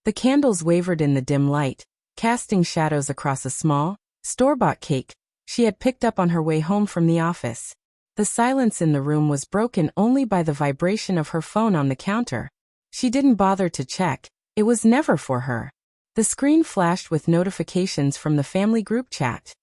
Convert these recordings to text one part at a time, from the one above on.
The candles wavered in the dim light, casting shadows across a small, store-bought cake she had picked up on her way home from the office. The silence in the room was broken only by the vibration of her phone on the counter. She didn't bother to check. It was never for her. The screen flashed with notifications from the family group chat.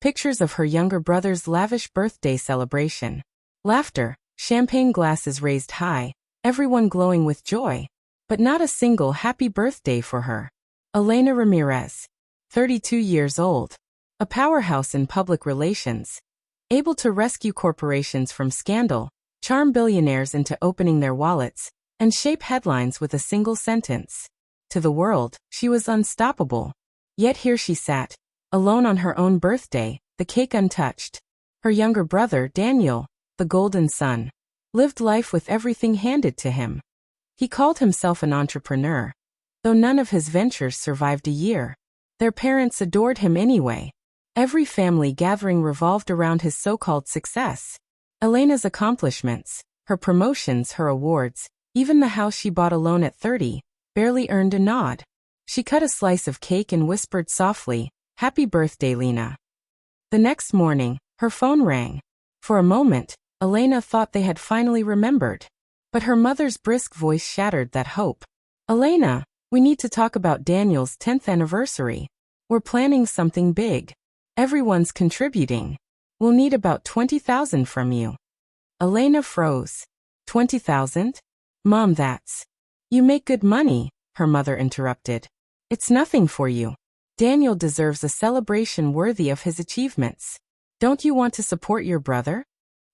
Pictures of her younger brother's lavish birthday celebration. Laughter, champagne glasses raised high, everyone glowing with joy. But not a single happy birthday for her. Elena Ramirez, 32 years old. A powerhouse in public relations. Able to rescue corporations from scandal, charm billionaires into opening their wallets, and shape headlines with a single sentence. To the world, she was unstoppable. Yet here she sat, alone on her own birthday, the cake untouched. Her younger brother, Daniel, the golden son, lived life with everything handed to him. He called himself an entrepreneur. Though none of his ventures survived a year, their parents adored him anyway. Every family gathering revolved around his so-called success. Elena's accomplishments, her promotions, her awards, even the house she bought alone at 30, barely earned a nod. She cut a slice of cake and whispered softly, "Happy birthday, Lena." The next morning, her phone rang. For a moment, Elena thought they had finally remembered. But her mother's brisk voice shattered that hope. "Elena, we need to talk about Daniel's 10th anniversary. We're planning something big. Everyone's contributing. We'll need about 20,000 from you." Elena froze. 20,000? Mom, that's... You make good money, her mother interrupted. It's nothing for you. Daniel deserves a celebration worthy of his achievements. Don't you want to support your brother?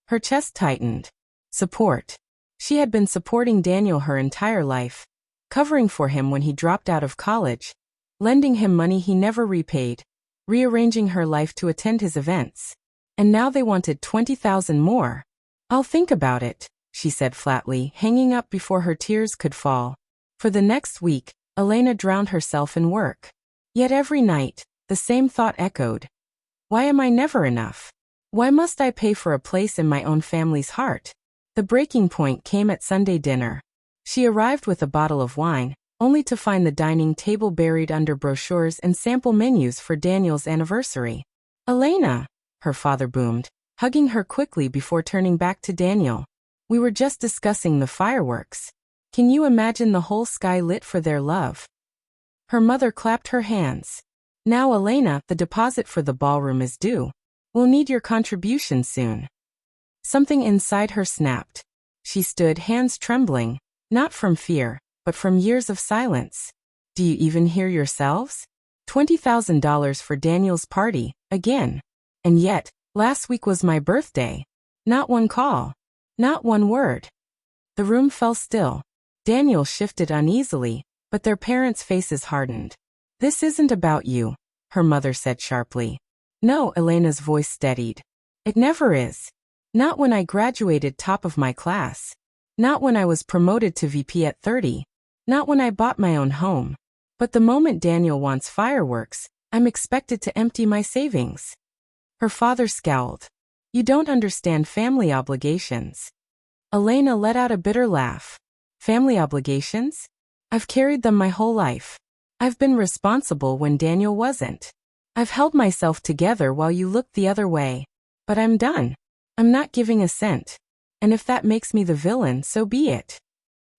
Her chest tightened. Support. She had been supporting Daniel her entire life, covering for him when he dropped out of college, lending him money he never repaid, rearranging her life to attend his events. And now they wanted 20,000 more. "I'll think about it," she said flatly, hanging up before her tears could fall. For the next week, Elena drowned herself in work. Yet every night, the same thought echoed. Why am I never enough? Why must I pay for a place in my own family's heart? The breaking point came at Sunday dinner. She arrived with a bottle of wine, only to find the dining table buried under brochures and sample menus for Daniel's anniversary. "Elena," her father boomed, hugging her quickly before turning back to Daniel. "We were just discussing the fireworks. Can you imagine the whole sky lit for their love?" Her mother clapped her hands. "Now, Elena, the deposit for the ballroom is due. We'll need your contribution soon." Something inside her snapped. She stood, hands trembling, not from fear, but from years of silence. "Do you even hear yourselves? $20,000 for Daniel's party, again. And yet, last week was my birthday. Not one call. Not one word." The room fell still. Daniel shifted uneasily, but their parents' faces hardened. "This isn't about you," her mother said sharply. "No," Elena's voice steadied. "It never is. Not when I graduated top of my class. Not when I was promoted to VP at 30. Not when I bought my own home. But the moment Daniel wants fireworks, I'm expected to empty my savings." Her father scowled. "You don't understand family obligations." Elena let out a bitter laugh. "Family obligations? I've carried them my whole life. I've been responsible when Daniel wasn't. I've held myself together while you looked the other way. But I'm done. I'm not giving a cent. And if that makes me the villain, so be it."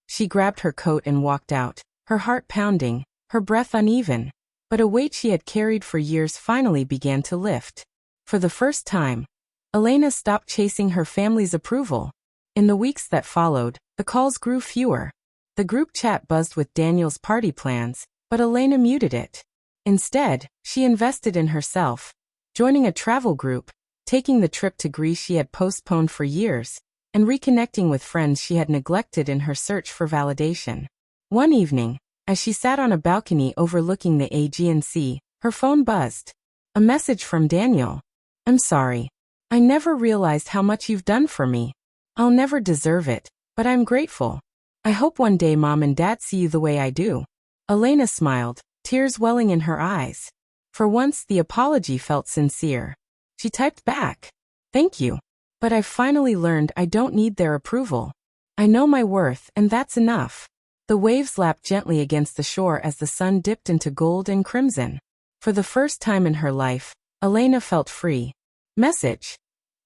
She grabbed her coat and walked out, her heart pounding, her breath uneven. But a weight she had carried for years finally began to lift. For the first time, Elena stopped chasing her family's approval. In the weeks that followed, the calls grew fewer. The group chat buzzed with Daniel's party plans, but Elena muted it. Instead, she invested in herself, joining a travel group, taking the trip to Greece she had postponed for years, and reconnecting with friends she had neglected in her search for validation. One evening, as she sat on a balcony overlooking the Aegean Sea, her phone buzzed. A message from Daniel. "I'm sorry. I never realized how much you've done for me. I'll never deserve it, but I'm grateful. I hope one day Mom and Dad see you the way I do." Elena smiled, tears welling in her eyes. For once, the apology felt sincere. She typed back, "Thank you. But I've finally learned I don't need their approval. I know my worth, and that's enough." The waves lapped gently against the shore as the sun dipped into gold and crimson. For the first time in her life, Elena felt free. Message.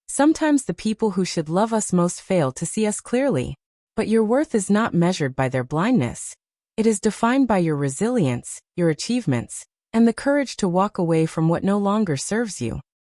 Sometimes the people who should love us most fail to see us clearly. But your worth is not measured by their blindness. It is defined by your resilience, your achievements, and the courage to walk away from what no longer serves you.